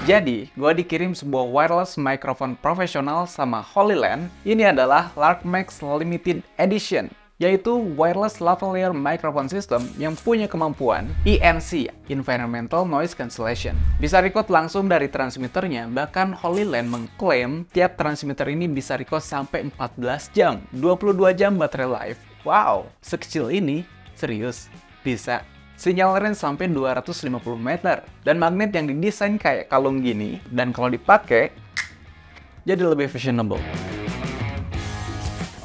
Jadi, gue dikirim sebuah wireless microphone profesional sama HoloLens. Ini adalah LarkMax Limited Edition, yaitu wireless lavalier microphone system yang punya kemampuan ENC, Environmental Noise Cancellation. Bisa record langsung dari transmitternya, bahkan HoloLens mengklaim tiap transmitter ini bisa record sampai 14 jam, 22 jam baterai life. Wow, sekecil ini? Serius? Bisa? Sinyal range sampai 250 meter, dan magnet yang didesain kayak kalung gini, dan kalau dipakai, jadi lebih fashionable.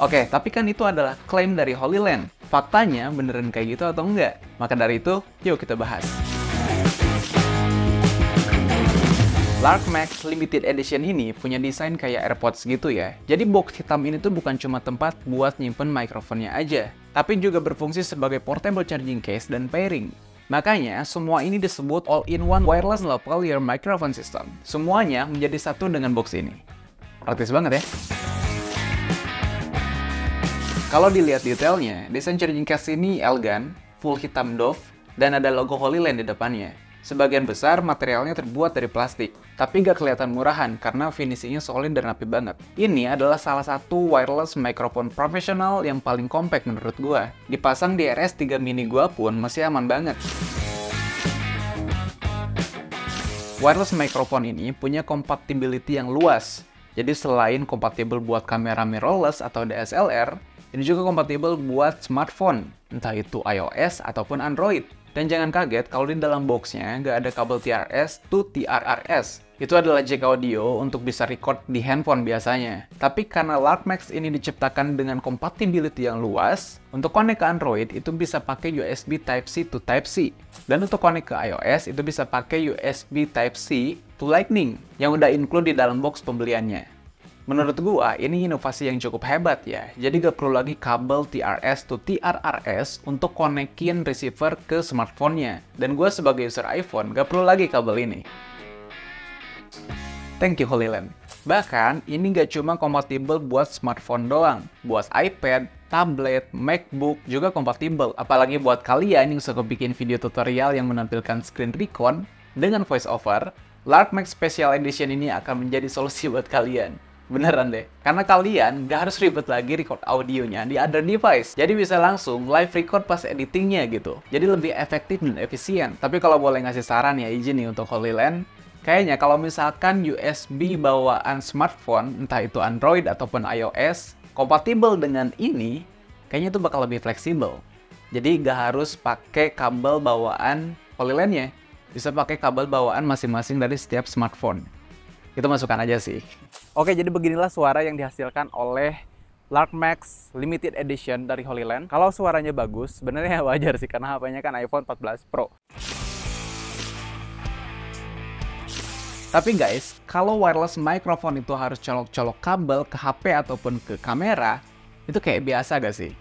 Oke, tapi kan itu adalah klaim dari HoloLens. Faktanya beneran kayak gitu atau enggak? Maka dari itu, yuk kita bahas. LarkMax Limited Edition ini punya desain kayak AirPods gitu ya. Jadi box hitam ini tuh bukan cuma tempat buat nyimpen mikrofonnya aja, tapi juga berfungsi sebagai portable charging case dan pairing. Makanya, semua ini disebut all-in-one wireless lavalier microphone system. Semuanya menjadi satu dengan box ini. Praktis banget ya. Kalau dilihat detailnya, desain charging case ini elegan, full hitam doff, dan ada logo HoloLens di depannya. Sebagian besar materialnya terbuat dari plastik, tapi nggak kelihatan murahan karena finishingnya solid dan rapi banget. Ini adalah salah satu wireless microphone profesional yang paling compact menurut gua. Dipasang di RS3 mini gua pun masih aman banget. Wireless microphone ini punya compatibility yang luas. Jadi selain kompatibel buat kamera mirrorless atau DSLR, ini juga kompatibel buat smartphone, entah itu iOS ataupun Android. Dan jangan kaget kalau di dalam boxnya nggak ada kabel TRS to TRRS. Itu adalah jack audio untuk bisa record di handphone biasanya. Tapi karena LarkMax ini diciptakan dengan compatibility yang luas, untuk connect ke Android itu bisa pakai USB Type-C to Type-C. Dan untuk connect ke iOS itu bisa pakai USB Type-C to Lightning yang udah include di dalam box pembeliannya. Menurut gua, ini inovasi yang cukup hebat ya. Jadi gak perlu lagi kabel TRS to TRRS untuk konekin receiver ke smartphone-nya. Dan gua sebagai user iPhone gak perlu lagi kabel ini. Thank you HoloLens. Bahkan, ini gak cuma kompatibel buat smartphone doang. Buat iPad, tablet, MacBook juga kompatibel. Apalagi buat kalian yang suka bikin video tutorial yang menampilkan screen recon dengan voiceover, LarkMax Special Edition ini akan menjadi solusi buat kalian. Beneran deh, karena kalian gak harus ribet lagi record audionya di other device. Jadi bisa langsung live record pas editingnya gitu. Jadi lebih efektif dan efisien. Tapi kalau boleh ngasih saran ya, izin nih untuk HoloLens. Kayaknya kalau misalkan USB bawaan smartphone, entah itu Android ataupun iOS, kompatibel dengan ini, kayaknya itu bakal lebih fleksibel. Jadi gak harus pakai kabel bawaan HoloLens-nya. Bisa pakai kabel bawaan masing-masing dari setiap smartphone. Itu masukan aja sih. Oke, jadi beginilah suara yang dihasilkan oleh LarkMax Limited Edition dari HoloLens. Kalau suaranya bagus, sebenarnya wajar sih karena HP-nya kan iPhone 14 Pro. Tapi guys, kalau wireless microphone itu harus colok-colok kabel ke HP ataupun ke kamera, itu kayak biasa gak sih?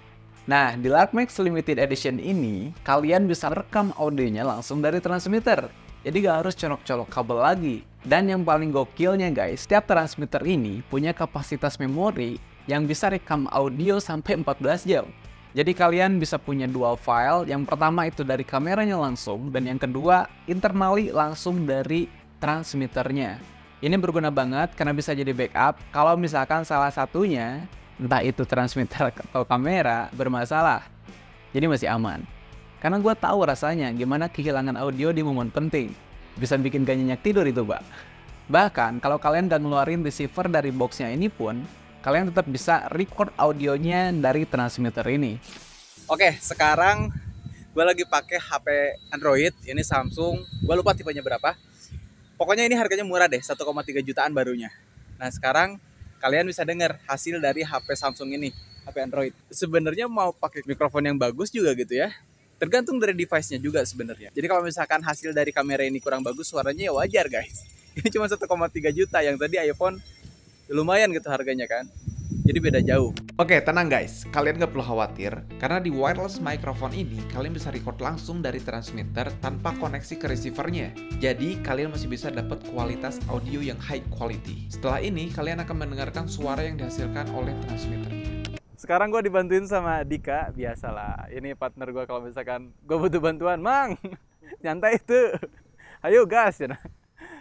Nah, di LarkMax Limited Edition ini, kalian bisa rekam audionya langsung dari transmitter. Jadi gak harus colok-colok kabel lagi. Dan yang paling gokilnya guys, setiap transmitter ini punya kapasitas memori yang bisa rekam audio sampai 14 jam. Jadi kalian bisa punya dual file, yang pertama itu dari kameranya langsung, dan yang kedua internally langsung dari transmitternya. Ini berguna banget karena bisa jadi backup kalau misalkan salah satunya, entah itu transmitter atau kamera, bermasalah. Jadi masih aman. Karena gue tahu rasanya gimana kehilangan audio di momen penting. Bisa bikin gak nyenyak tidur itu, Pak. Bahkan, kalau kalian gak ngeluarin receiver dari boxnya ini pun, kalian tetap bisa record audionya dari transmitter ini. Oke, sekarang gue lagi pakai HP Android. Ini Samsung. Gue lupa tipenya berapa. Pokoknya ini harganya murah deh, 1,3 jutaan barunya. Nah, sekarang kalian bisa dengar hasil dari HP Samsung ini, HP Android. Sebenarnya mau pakai mikrofon yang bagus juga gitu ya. Tergantung dari device-nya juga sebenarnya. Jadi kalau misalkan hasil dari kamera ini kurang bagus, suaranya ya wajar guys. Ini cuma 1,3 juta, yang tadi iPhone lumayan gitu harganya kan. Jadi beda jauh. Oke, tenang guys, kalian gak perlu khawatir. Karena di wireless microphone ini, kalian bisa record langsung dari transmitter tanpa koneksi ke receivernya. Jadi, kalian masih bisa dapat kualitas audio yang high quality. Setelah ini, kalian akan mendengarkan suara yang dihasilkan oleh transmitternya. Sekarang gue dibantuin sama Dika, biasalah. Ini partner gue kalau misalkan gue butuh bantuan, Mang, nyantai itu. Ayo gas, ya.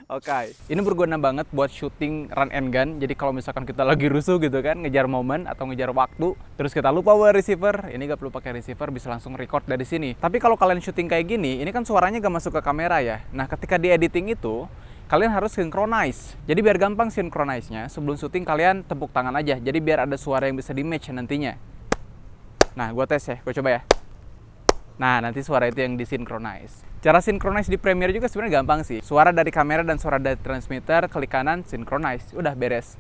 Oke, ini berguna banget buat syuting run and gun. Jadi kalau misalkan kita lagi rusuh gitu kan, ngejar momen atau ngejar waktu, terus kita lupa bawa receiver, ini gak perlu pakai receiver, bisa langsung record dari sini. Tapi kalau kalian syuting kayak gini, ini kan suaranya gak masuk ke kamera ya. Nah, ketika di editing itu, kalian harus synchronize. Jadi biar gampang synchronize-nya, sebelum syuting kalian tepuk tangan aja. Jadi biar ada suara yang bisa di-match nantinya. Nah, gue tes ya, gue coba ya. Nah, nanti suara itu yang disinkronize. Cara synchronize di Premiere juga sebenarnya gampang sih. Suara dari kamera dan suara dari transmitter, klik kanan, synchronize. Udah beres.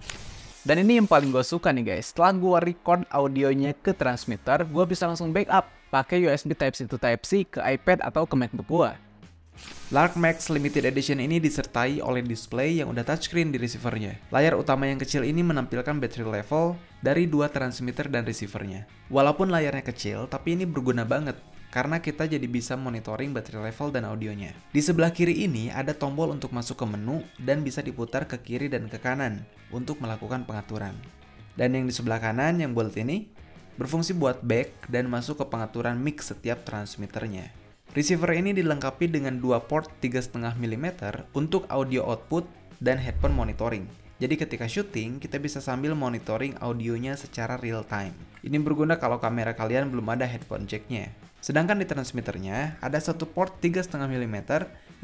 Dan ini yang paling gue suka nih guys. Setelah gue record audionya ke transmitter, gue bisa langsung backup pakai USB Type-C to Type-C ke iPad atau ke MacBook gue. Lark Max Limited Edition ini disertai oleh display yang udah touchscreen di receivernya. Layar utama yang kecil ini menampilkan battery level dari dua transmitter dan receivernya. Walaupun layarnya kecil, tapi ini berguna banget karena kita jadi bisa monitoring battery level dan audionya. Di sebelah kiri ini ada tombol untuk masuk ke menu dan bisa diputar ke kiri dan ke kanan untuk melakukan pengaturan. Dan yang di sebelah kanan yang bulat ini berfungsi buat back dan masuk ke pengaturan mix setiap transmitternya. Receiver ini dilengkapi dengan dua port 3,5 mm untuk audio output dan headphone monitoring. Jadi ketika syuting, kita bisa sambil monitoring audionya secara real time. Ini berguna kalau kamera kalian belum ada headphone jack-nya. Sedangkan di transmitternya, ada satu port 3,5 mm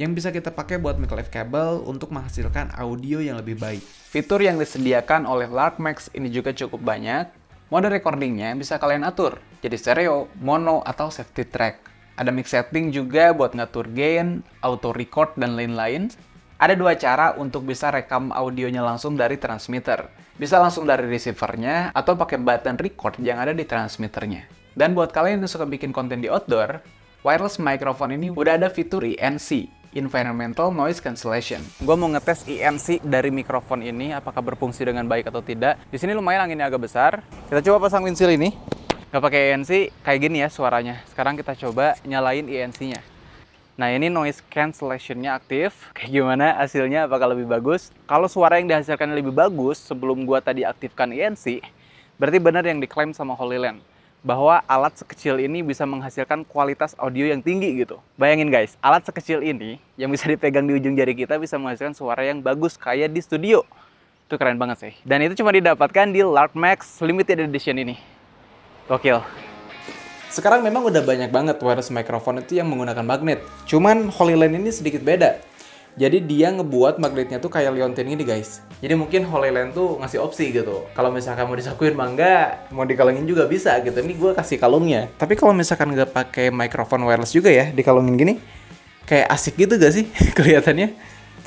yang bisa kita pakai buat mic cable untuk menghasilkan audio yang lebih baik. Fitur yang disediakan oleh Lark Max ini juga cukup banyak. Mode recordingnya bisa kalian atur, jadi stereo, mono, atau safety track. Ada mix setting juga buat ngatur gain, auto record, dan lain-lain. Ada dua cara untuk bisa rekam audionya langsung dari transmitter. Bisa langsung dari receivernya atau pakai button record yang ada di transmitternya. Dan buat kalian yang suka bikin konten di outdoor, wireless microphone ini udah ada fitur ENC, Environmental Noise Cancellation. Gue mau ngetes ENC dari mikrofon ini, apakah berfungsi dengan baik atau tidak. Di sini lumayan anginnya agak besar. Kita coba pasang windshield ini. Nggak pakai ENC, kayak gini ya suaranya. Sekarang kita coba nyalain ENC-nya. Nah, ini noise cancellation-nya aktif. Kayak gimana hasilnya, apakah lebih bagus? Kalau suara yang dihasilkan lebih bagus sebelum gua tadi aktifkan ENC, berarti benar yang diklaim sama HoloLens, bahwa alat sekecil ini bisa menghasilkan kualitas audio yang tinggi gitu. Bayangin guys, alat sekecil ini yang bisa dipegang di ujung jari kita bisa menghasilkan suara yang bagus kayak di studio. Itu keren banget sih. Dan itu cuma didapatkan di Lark Max Limited Edition ini. Gokil. Sekarang memang udah banyak banget wireless microphone itu yang menggunakan magnet. Cuman HoloLens ini sedikit beda. Jadi dia ngebuat magnetnya tuh kayak liontin gini guys. Jadi mungkin HoloLens tuh ngasih opsi gitu. Kalau misalkan mau disakuin mah enggak, mau dikalungin juga bisa gitu. Ini gue kasih kalungnya. Tapi kalau misalkan nggak pakai microphone wireless juga ya, dikalungin gini, kayak asik gitu gak sih kelihatannya?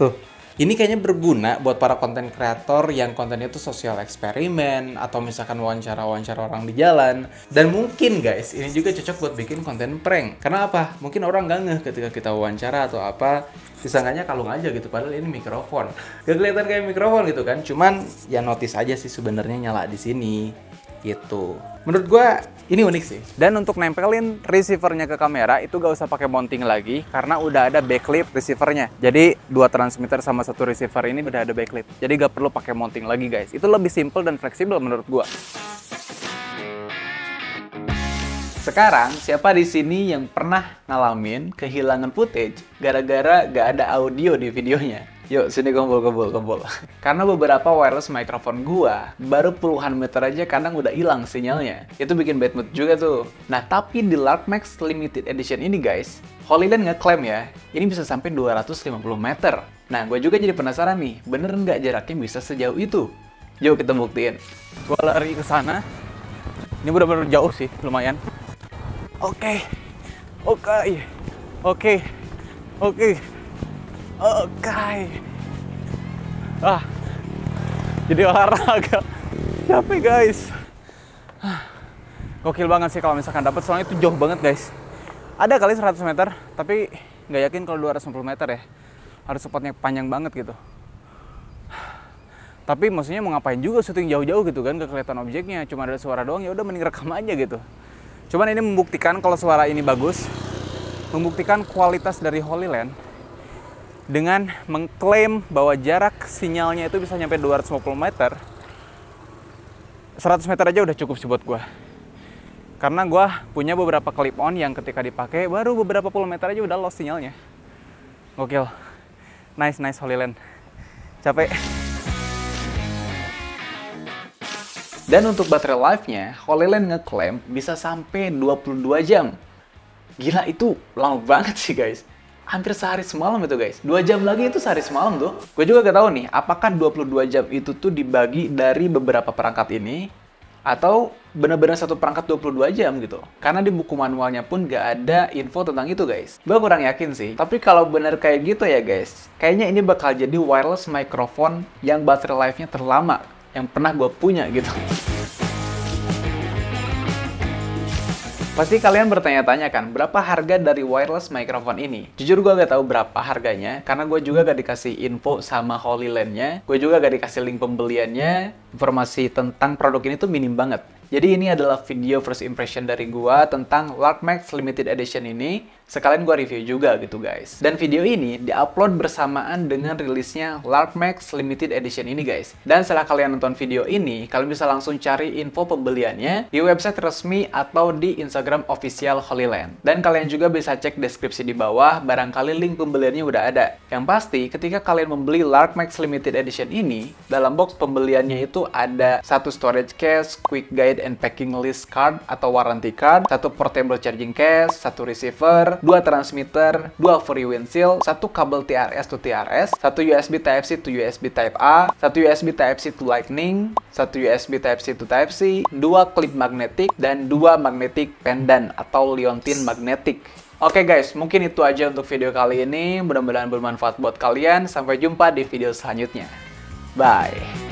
Tuh. Ini kayaknya berguna buat para konten kreator yang kontennya tuh sosial eksperimen atau misalkan wawancara-wawancara orang di jalan. Dan mungkin guys, ini juga cocok buat bikin konten prank. Karena apa? Mungkin orang nggak ngeh ketika kita wawancara atau apa, disangkanya kalung aja gitu, padahal ini mikrofon. Gak kelihatan kayak mikrofon gitu kan? Cuman ya notice aja sih sebenarnya nyala di sini. Gitu. Menurut gua ini unik sih. Dan untuk nempelin receivernya ke kamera itu gak usah pakai mounting lagi karena udah ada backlip receivernya. Jadi dua transmitter sama satu receiver ini udah ada backlip. Jadi gak perlu pakai mounting lagi guys. Itu lebih simple dan fleksibel menurut gua. Sekarang siapa di sini yang pernah ngalamin kehilangan footage gara-gara gak ada audio di videonya? Yuk, sini kumpul. Karena beberapa wireless microphone gua baru puluhan meter aja kadang udah hilang sinyalnya. Itu bikin bad mood juga tuh. Nah, tapi di Lark Max Limited Edition ini guys, HoloLens ngeklaim ya, ini bisa sampai 250 meter. Nah, gue juga jadi penasaran nih, bener nggak jaraknya bisa sejauh itu? Yuk kita buktiin. Gua lari ke sana. Ini bener-bener jauh sih, lumayan. Oke. Jadi olahraga. Capek guys. Gokil banget sih kalau misalkan dapat, soalnya itu jauh banget guys. Ada kali 100 meter, tapi nggak yakin kalau 250 meter ya. Harus spotnya panjang banget gitu. Tapi maksudnya mau ngapain juga syuting jauh-jauh gitu kan, gak kelihatan objeknya, cuma ada suara doang, ya udah mending rekam aja gitu. Cuman ini membuktikan kalau suara ini bagus, membuktikan kualitas dari HoloLens dengan mengklaim bahwa jarak sinyalnya itu bisa nyampe 250 meter. 100 meter aja udah cukup sih buat gue. Karena gue punya beberapa clip on yang ketika dipakai baru beberapa puluh meter aja udah lost sinyalnya. Gokil. Nice Holy Land. Capek. Dan untuk baterai life-nya, Holy Land ngeklaim bisa sampai 22 jam. Gila, itu lama banget sih guys. Hampir sehari semalam itu guys. 2 jam lagi itu sehari semalam tuh. Gue juga gak tahu nih, apakah 22 jam itu tuh dibagi dari beberapa perangkat ini, atau benar-benar satu perangkat 22 jam gitu. Karena di buku manualnya pun gak ada info tentang itu guys. Gue kurang yakin sih. Tapi kalau bener kayak gitu ya guys, kayaknya ini bakal jadi wireless microphone yang baterai life-nya terlama yang pernah gue punya gitu. Pasti kalian bertanya-tanya kan, berapa harga dari wireless microphone ini? Jujur gue gak tahu berapa harganya, karena gue juga gak dikasih info sama Holy Land-nya. Gue juga gak dikasih link pembeliannya. Informasi tentang produk ini tuh minim banget. Jadi ini adalah video first impression dari gue tentang LarkMax Limited Edition ini. Sekalian gue review juga gitu guys. Dan video ini diupload bersamaan dengan rilisnya LarkMax Limited Edition ini guys. Dan setelah kalian nonton video ini, kalian bisa langsung cari info pembeliannya di website resmi atau di Instagram official Holy Land. Dan kalian juga bisa cek deskripsi di bawah, barangkali link pembeliannya udah ada. Yang pasti, ketika kalian membeli LarkMax Limited Edition ini, dalam box pembeliannya itu ada satu storage case, quick guide and packing list card atau warranty card, satu portable charging case, satu receiver, 2 transmitter, 2 free windshield, 1 kabel TRS to TRS, 1 USB Type-C to USB Type-A, 1 USB Type-C to Lightning, 1 USB Type-C to Type-C, 2 klip magnetik, dan 2 magnetic pendant atau liontin magnetik. Oke guys, mungkin itu aja untuk video kali ini. Mudah-mudahan bermanfaat buat kalian. Sampai jumpa di video selanjutnya. Bye!